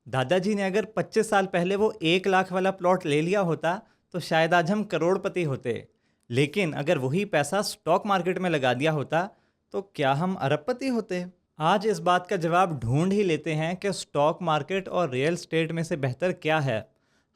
दादाजी ने अगर 25 साल पहले वो 1 लाख वाला प्लॉट ले लिया होता तो शायद आज हम करोड़पति होते। लेकिन अगर वही पैसा स्टॉक मार्केट में लगा दिया होता तो क्या हम अरबपति होते? आज इस बात का जवाब ढूंढ ही लेते हैं कि स्टॉक मार्केट और रियल स्टेट में से बेहतर क्या है।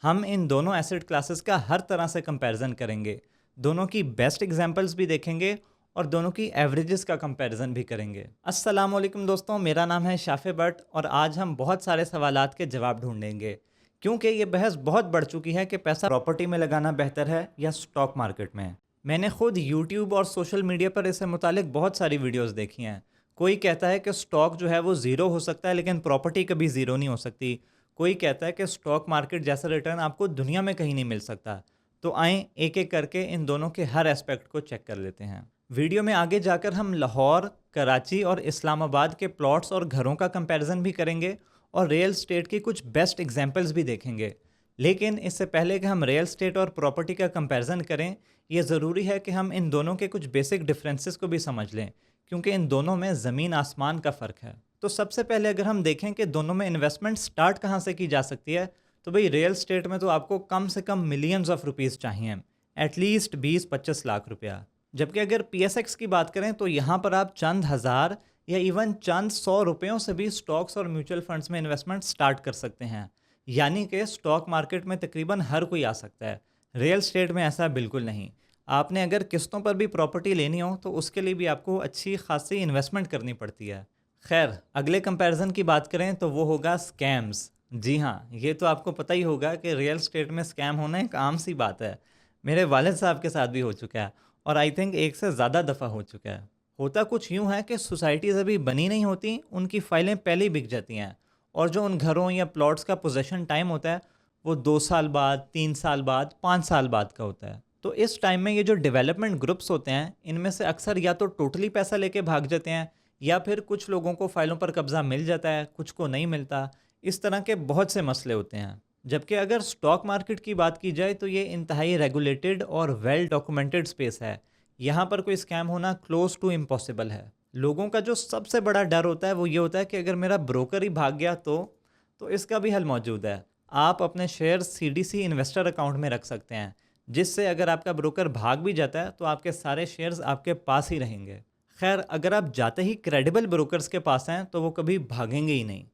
हम इन दोनों एसेट क्लासेस का हर तरह से कंपैरिजन करेंगे, दोनों की बेस्ट एग्जांपल्स भी देखेंगे और दोनों की एवरेजेस का कंपैरिजन भी करेंगे। अस्सलाम वालेकुम दोस्तों, मेरा नाम है शाफे भट्ट और आज हम बहुत सारे सवालात के जवाब ढूंढेंगे, क्योंकि ये बहस बहुत बढ़ चुकी है कि पैसा प्रॉपर्टी में लगाना बेहतर है या स्टॉक मार्केट में। मैंने खुद यूट्यूब और सोशल मीडिया पर इससे मुतालिक बहुत सारी वीडियोस देखी हैं। कोई कहता है कि स्टॉक जो है वो ज़ीरो हो सकता है लेकिन प्रॉपर्टी कभी ज़ीरो नहीं हो सकती। कोई कहता है कि स्टॉक मार्केट जैसा रिटर्न आपको दुनिया में कहीं नहीं मिल सकता। तो आएँ एक एक करके इन दोनों के हर एस्पेक्ट को चेक कर लेते हैं। वीडियो में आगे जाकर हम लाहौर, कराची और इस्लामाबाद के प्लॉट्स और घरों का कंपैरिजन भी करेंगे और रियल स्टेट की कुछ बेस्ट एग्जांपल्स भी देखेंगे। लेकिन इससे पहले कि हम रियल स्टेट और प्रॉपर्टी का कंपैरिजन करें, ये ज़रूरी है कि हम इन दोनों के कुछ बेसिक डिफरेंसेस को भी समझ लें, क्योंकि इन दोनों में ज़मीन आसमान का फ़र्क है। तो सबसे पहले अगर हम देखें कि दोनों में इन्वेस्टमेंट स्टार्ट कहाँ से की जा सकती है, तो भाई रियल स्टेट में तो आपको कम से कम मिलियंस ऑफ रुपीज़ चाहिए, एटलीस्ट 20-25 लाख रुपया। जबकि अगर PSX की बात करें तो यहाँ पर आप चंद हज़ार या इवन चंद 100 रुपयों से भी स्टॉक्स और म्यूचुअल फंड्स में इन्वेस्टमेंट स्टार्ट कर सकते हैं। यानी कि स्टॉक मार्केट में तकरीबन हर कोई आ सकता है। रियल स्टेट में ऐसा बिल्कुल नहीं। आपने अगर किस्तों पर भी प्रॉपर्टी लेनी हो तो उसके लिए भी आपको अच्छी खासी इन्वेस्टमेंट करनी पड़ती है। खैर, अगले कंपैरिजन की बात करें तो वो होगा स्कैम्स। जी हाँ, ये तो आपको पता ही होगा कि रियल स्टेट में स्कैम होना एक आम सी बात है। मेरे वालिद साहब के साथ भी हो चुका है और आई थिंक एक से ज़्यादा दफ़ा हो चुका है। होता कुछ यूँ है कि सोसाइटीज़ अभी बनी नहीं होती, उनकी फ़ाइलें पहले ही बिक जाती हैं और जो उन घरों या प्लॉट्स का पोजेसन टाइम होता है वो 2 साल बाद, 3 साल बाद, 5 साल बाद का होता है। तो इस टाइम में ये जो डेवलपमेंट ग्रुप्स होते हैं, इनमें से अक्सर या तो टोटली पैसा लेके भाग जाते हैं या फिर कुछ लोगों को फ़ाइलों पर कब्ज़ा मिल जाता है, कुछ को नहीं मिलता। इस तरह के बहुत से मसले होते हैं। जबकि अगर स्टॉक मार्केट की बात की जाए तो ये इंतहाई रेगुलेटेड और वेल डॉक्यूमेंटेड स्पेस है। यहाँ पर कोई स्कैम होना क्लोज टू इम्पॉसिबल है। लोगों का जो सबसे बड़ा डर होता है वो ये होता है कि अगर मेरा ब्रोकर ही भाग गया तो इसका भी हल मौजूद है। आप अपने शेयर CDC इन्वेस्टर अकाउंट में रख सकते हैं, जिससे अगर आपका ब्रोकर भाग भी जाता है तो आपके सारे शेयर्स आपके पास ही रहेंगे। खैर, अगर आप जाते ही क्रेडिबल ब्रोकर्स के पास हैं तो वो कभी भागेंगे ही नहीं।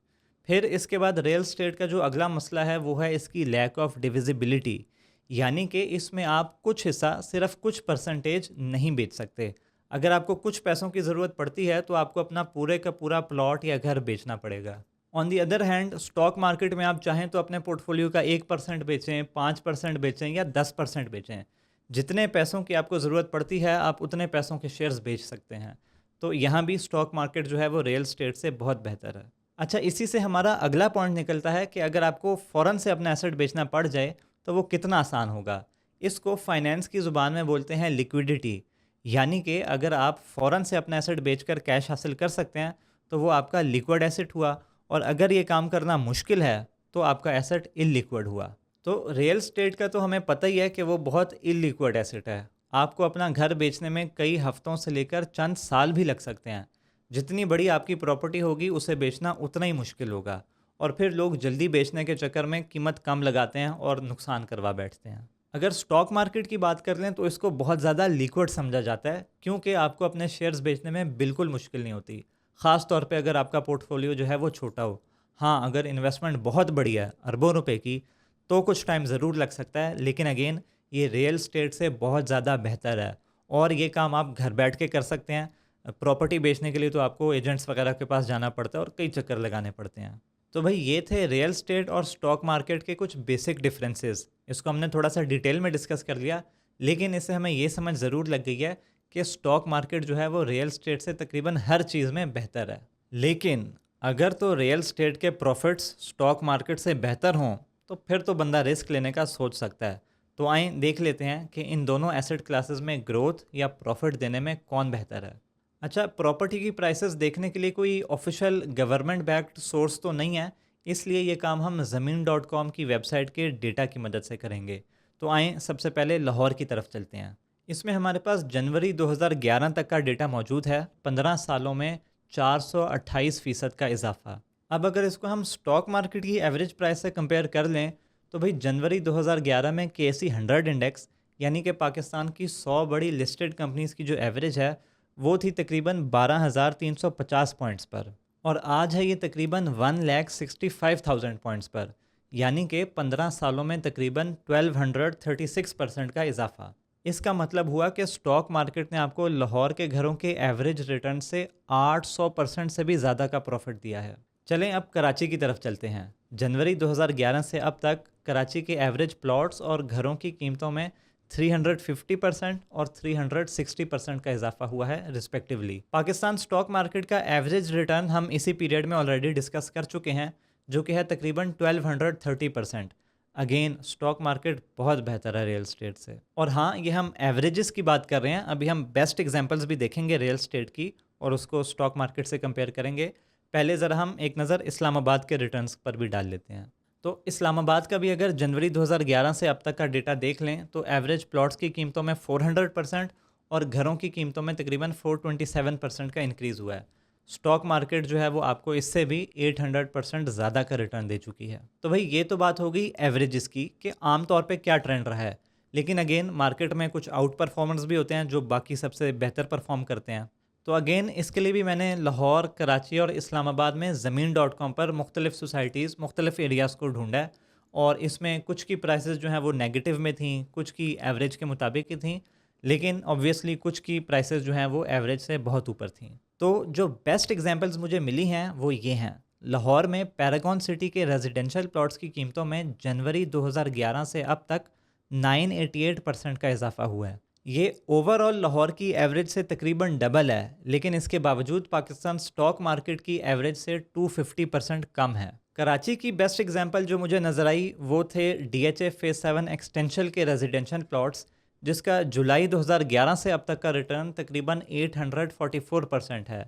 फिर इसके बाद रियल स्टेट का जो अगला मसला है वो है इसकी लैक ऑफ डिविजिबिलिटी, यानी कि इसमें आप कुछ हिस्सा सिर्फ कुछ परसेंटेज नहीं बेच सकते। अगर आपको कुछ पैसों की ज़रूरत पड़ती है तो आपको अपना पूरे का पूरा प्लॉट या घर बेचना पड़ेगा। On the other hand, stock market में आप चाहें तो अपने पोर्टफोलियो का 1% बेचें, 5% बेचें या 10% बेचें। जितने पैसों की आपको ज़रूरत पड़ती है आप उतने पैसों के शेयर्स बेच सकते हैं। तो यहाँ भी स्टॉक मार्केट जो है वो रियल स्टेट से बहुत बेहतर है। अच्छा, इसी से हमारा अगला पॉइंट निकलता है कि अगर आपको फ़ौरन से अपना एसेट बेचना पड़ जाए तो वो कितना आसान होगा। इसको फाइनेंस की ज़ुबान में बोलते हैं लिक्विडिटी। यानी कि अगर आप फ़ौरन से अपना एसेट बेचकर कैश हासिल कर सकते हैं तो वो आपका लिक्विड एसेट हुआ, और अगर ये काम करना मुश्किल है तो आपका एसेट इलिक्विड हुआ। तो रियल स्टेट का तो हमें पता ही है कि वो बहुत इलिक्विड एसेट है। आपको अपना घर बेचने में कई हफ्तों से लेकर चंद साल भी लग सकते हैं। जितनी बड़ी आपकी प्रॉपर्टी होगी उसे बेचना उतना ही मुश्किल होगा, और फिर लोग जल्दी बेचने के चक्कर में कीमत कम लगाते हैं और नुकसान करवा बैठते हैं। अगर स्टॉक मार्केट की बात कर लें तो इसको बहुत ज़्यादा लिक्विड समझा जाता है, क्योंकि आपको अपने शेयर्स बेचने में बिल्कुल मुश्किल नहीं होती, ख़ास तौर पे अगर आपका पोर्टफोलियो जो है वो छोटा हो। हाँ, अगर इन्वेस्टमेंट बहुत बड़ी है, अरबों रुपए की, तो कुछ टाइम ज़रूर लग सकता है, लेकिन अगेन ये रियल स्टेट से बहुत ज़्यादा बेहतर है और ये काम आप घर बैठ के कर सकते हैं। प्रॉपर्टी बेचने के लिए तो आपको एजेंट्स वगैरह के पास जाना पड़ता है और कई चक्कर लगाने पड़ते हैं। तो भाई ये थे रियल स्टेट और स्टॉक मार्केट के कुछ बेसिक डिफरेंसेस। इसको हमने थोड़ा सा डिटेल में डिस्कस कर लिया, लेकिन इससे हमें ये समझ ज़रूर लग गई है कि स्टॉक मार्केट जो है वो रियल स्टेट से तकरीबन हर चीज़ में बेहतर है। लेकिन अगर तो रियल स्टेट के प्रॉफिट्स स्टॉक मार्केट से बेहतर हों तो फिर तो बंदा रिस्क लेने का सोच सकता है। तो आइए देख लेते हैं कि इन दोनों एसेट क्लासेस में ग्रोथ या प्रॉफिट देने में कौन बेहतर है। अच्छा, प्रॉपर्टी की प्राइसेस देखने के लिए कोई ऑफिशियल गवर्नमेंट बैक्ड सोर्स तो नहीं है, इसलिए ये काम हम ज़मीन.com की वेबसाइट के डेटा की मदद से करेंगे। तो आएँ सबसे पहले लाहौर की तरफ चलते हैं। इसमें हमारे पास जनवरी 2011 तक का डेटा मौजूद है। 15 सालों में 428% का इजाफा। अब अगर इसको हम स्टॉक मार्केट की एवरेज प्राइस से कंपेयर कर लें तो भाई जनवरी 2011 में KSE 100 इंडेक्स यानी कि पाकिस्तान की 100 बड़ी लिस्टेड कंपनीज की जो एवरेज है वो थी तकरीबन 12,350 पॉइंट्स पर, और आज है ये तकरीबन 1,65,000 पॉइंट्स पर, यानी कि 15 सालों में तकरीबन 1236% का इजाफा। इसका मतलब हुआ कि स्टॉक मार्केट ने आपको लाहौर के घरों के एवरेज रिटर्न से 800% से भी ज़्यादा का प्रॉफिट दिया है। चलें अब कराची की तरफ चलते हैं। जनवरी 2011 से अब तक कराची के एवरेज प्लॉट्स और घरों की कीमतों में 350% और 360% का इजाफा हुआ है रिस्पेक्टिवली। पाकिस्तान स्टॉक मार्केट का एवरेज रिटर्न हम इसी पीरियड में ऑलरेडी डिस्कस कर चुके हैं, जो कि है तकरीबन 1230%। अगेन स्टॉक मार्केट बहुत बेहतर है रियल स्टेट से। और हाँ, ये हम एवरेजेस की बात कर रहे हैं, अभी हम बेस्ट एग्जांपल्स भी देखेंगे रियल स्टेट की और उसको स्टॉक मार्केट से कंपेयर करेंगे। पहले ज़रा हम एक नज़र इस्लामाबाद के रिटर्न्स पर भी डाल लेते हैं। तो इस्लामाबाद का भी अगर जनवरी 2011 से अब तक का डेटा देख लें तो एवरेज प्लॉट्स की कीमतों में 400% और घरों की कीमतों में तकरीबन 427% का इंक्रीज़ हुआ है। स्टॉक मार्केट जो है वो आपको इससे भी 800% ज़्यादा का रिटर्न दे चुकी है। तो भाई ये तो बात हो गई एवरेजेस की कि आम तौर पे क्या ट्रेंड रहा है, लेकिन अगेन मार्केट में कुछ आउट परफॉर्मर्स भी होते हैं जो बाकी सबसे बेहतर परफॉर्म करते हैं। तो अगेन इसके लिए भी मैंने लाहौर, कराची और इस्लामाबाद में ज़मीन.com पर मुख्तलिफ़ सोसाइटीज़, मुख्तलिफ़ एरियाज़ को ढूंढा है, और इसमें कुछ की प्राइसेस जो हैं वो नेगेटिव में थी, कुछ की एवरेज के मुताबिक ही थी, लेकिन ऑब्वियसली कुछ की प्राइसेस जो हैं वो एवरेज से बहुत ऊपर थी। तो जो बेस्ट एग्जांपल्स मुझे मिली हैं वो ये हैं। लाहौर में पैरागॉन सिटी के रेजिडेंशियल प्लॉट्स की कीमतों में जनवरी 2011 से अब तक 988% का इजाफा हुआ है। ये ओवरऑल लाहौर की एवरेज से तकरीबन डबल है, लेकिन इसके बावजूद पाकिस्तान स्टॉक मार्केट की एवरेज से 250% कम है। कराची की बेस्ट एग्जांपल जो मुझे नज़र आई वो थे DHA फेज 7 एक्सटेंशन के रेजिडेंशियल प्लॉट्स, जिसका जुलाई 2011 से अब तक का रिटर्न तकरीबन 844% है।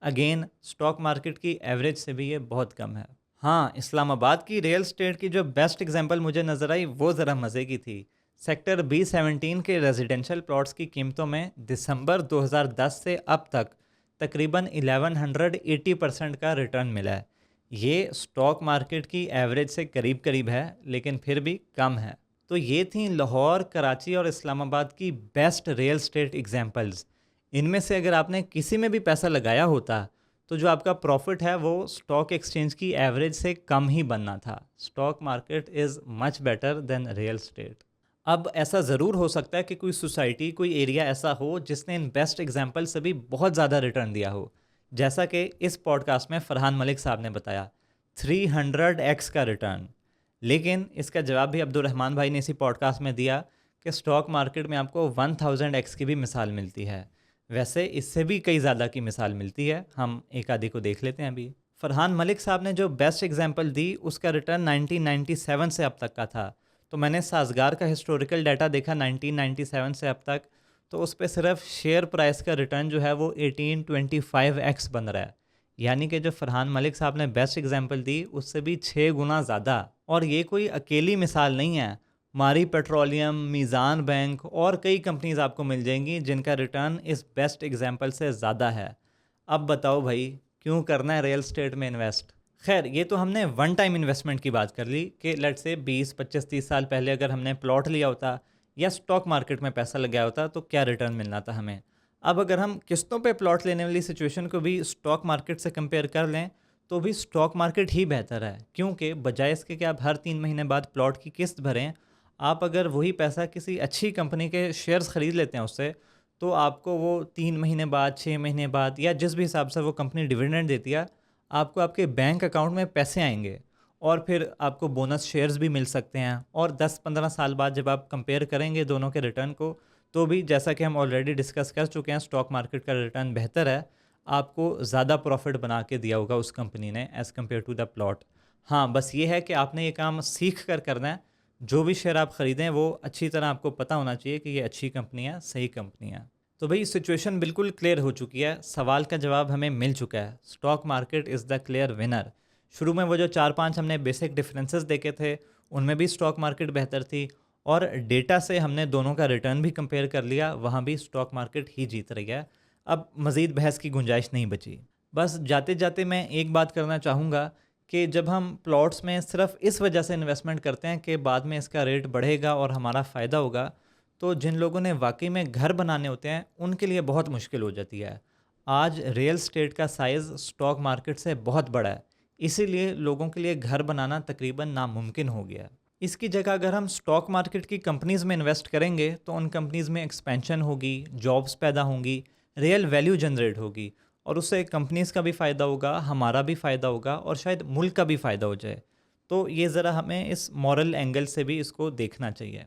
अगेन स्टॉक मार्केट की एवरेज से भी ये बहुत कम है। हाँ, इस्लामाबाद की रियल स्टेट की जो बेस्ट एग्जांपल मुझे नज़र आई वो ज़रा मज़े की थी। सेक्टर B17 के रेजिडेंशियल प्लॉट्स की कीमतों में दिसंबर 2010 से अब तक तकरीबन 1180% का रिटर्न मिला है। ये स्टॉक मार्केट की एवरेज से करीब करीब है, लेकिन फिर भी कम है। तो ये थी लाहौर, कराची और इस्लामाबाद की बेस्ट रियल स्टेट एग्जांपल्स। इनमें से अगर आपने किसी में भी पैसा लगाया होता तो जो आपका प्रॉफिट है वो स्टॉक एक्सचेंज की एवरेज से कम ही बनना था। Stock market is much better than real estate. अब ऐसा ज़रूर हो सकता है कि कोई सोसाइटी, कोई एरिया ऐसा हो जिसने इन बेस्ट एग्जांपल से भी बहुत ज़्यादा रिटर्न दिया हो, जैसा कि इस पॉडकास्ट में फरहान मलिक साहब ने बताया 300x का रिटर्न। लेकिन इसका जवाब भी अब्दुल रहमान भाई ने इसी पॉडकास्ट में दिया कि स्टॉक मार्केट में आपको 1000x की भी मिसाल मिलती है। वैसे इससे भी कई ज़्यादा की मिसाल मिलती है, हम एक आधी को देख लेते हैं अभी। फरहान मलिक साहब ने जो बेस्ट एग्जांपल दी उसका रिटर्न 1997 से अब तक का था। तो मैंने साजगार का हिस्टोरिकल डाटा देखा 1997 से अब तक, तो उस पर सिर्फ शेयर प्राइस का रिटर्न जो है वो 1825x बन रहा है। यानी कि जो फरहान मलिक साहब ने बेस्ट एग्जांपल दी उससे भी 6 गुना ज़्यादा। और ये कोई अकेली मिसाल नहीं है, मारी पेट्रोलियम, मीज़ान बैंक और कई कंपनीज आपको मिल जाएंगी जिनका रिटर्न इस बेस्ट एग्जांपल से ज़्यादा है। अब बताओ भाई, क्यों करना है रियल स्टेट में इन्वेस्ट? खैर, ये तो हमने वन टाइम इन्वेस्टमेंट की बात कर ली कि लेट से 20, 25, 30 साल पहले अगर हमने प्लॉट लिया होता या स्टॉक मार्केट में पैसा लगाया होता तो क्या रिटर्न मिलना था हमें। अब अगर हम किस्तों पे प्लॉट लेने वाली सिचुएशन को भी स्टॉक मार्केट से कंपेयर कर लें तो भी स्टॉक मार्केट ही बेहतर है, क्योंकि बजाय इसके कि आप हर 3 महीने बाद प्लॉट की किस्त भरें, आप अगर वही पैसा किसी अच्छी कंपनी के शेयर्स ख़रीद लेते हैं उससे, तो आपको वो 3 महीने बाद, 6 महीने बाद या जिस भी हिसाब से वो कंपनी डिविडेंड देती है, आपको आपके बैंक अकाउंट में पैसे आएंगे और फिर आपको बोनस शेयर्स भी मिल सकते हैं। और 10-15 साल बाद जब आप कंपेयर करेंगे दोनों के रिटर्न को, तो भी जैसा कि हम ऑलरेडी डिस्कस कर चुके हैं, स्टॉक मार्केट का रिटर्न बेहतर है, आपको ज़्यादा प्रॉफिट बना के दिया होगा उस कंपनी ने as compared to the plot. हाँ, बस ये है कि आपने ये काम सीख कर करना है। जो भी शेयर आप ख़रीदें वो अच्छी तरह आपको पता होना चाहिए कि ये अच्छी कंपनी है, सही कंपनी है। तो भाई सिचुएशन बिल्कुल क्लियर हो चुकी है, सवाल का जवाब हमें मिल चुका है। Stock market is the clear winner. शुरू में वो जो 4-5 हमने बेसिक डिफरेंसेस देखे थे उनमें भी स्टॉक मार्केट बेहतर थी, और डेटा से हमने दोनों का रिटर्न भी कंपेयर कर लिया, वहाँ भी स्टॉक मार्केट ही जीत रही है। अब मज़ीद बहस की गुंजाइश नहीं बची। बस जाते जाते मैं एक बात करना चाहूँगा कि जब हम प्लॉट्स में सिर्फ इस वजह से इन्वेस्टमेंट करते हैं कि बाद में इसका रेट बढ़ेगा और हमारा फ़ायदा होगा, तो जिन लोगों ने वाकई में घर बनाने होते हैं उनके लिए बहुत मुश्किल हो जाती है। आज रियल स्टेट का साइज़ स्टॉक मार्केट से बहुत बड़ा है, इसीलिए लोगों के लिए घर बनाना तकरीबन नामुमकिन हो गया है। इसकी जगह अगर हम स्टॉक मार्केट की कंपनीज़ में इन्वेस्ट करेंगे तो उन कंपनीज़ में एक्सपेंशन होगी, जॉब्स पैदा होंगी, रियल वैल्यू जनरेट होगी और उससे कंपनीज़ का भी फ़ायदा होगा, हमारा भी फ़ायदा होगा और शायद मुल्क का भी फ़ायदा हो जाए। तो ये ज़रा हमें इस मॉरल एंगल से भी इसको देखना चाहिए।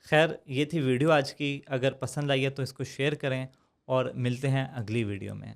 खैर, ये थी वीडियो आज की। अगर पसंद आई है तो इसको शेयर करें और मिलते हैं अगली वीडियो में।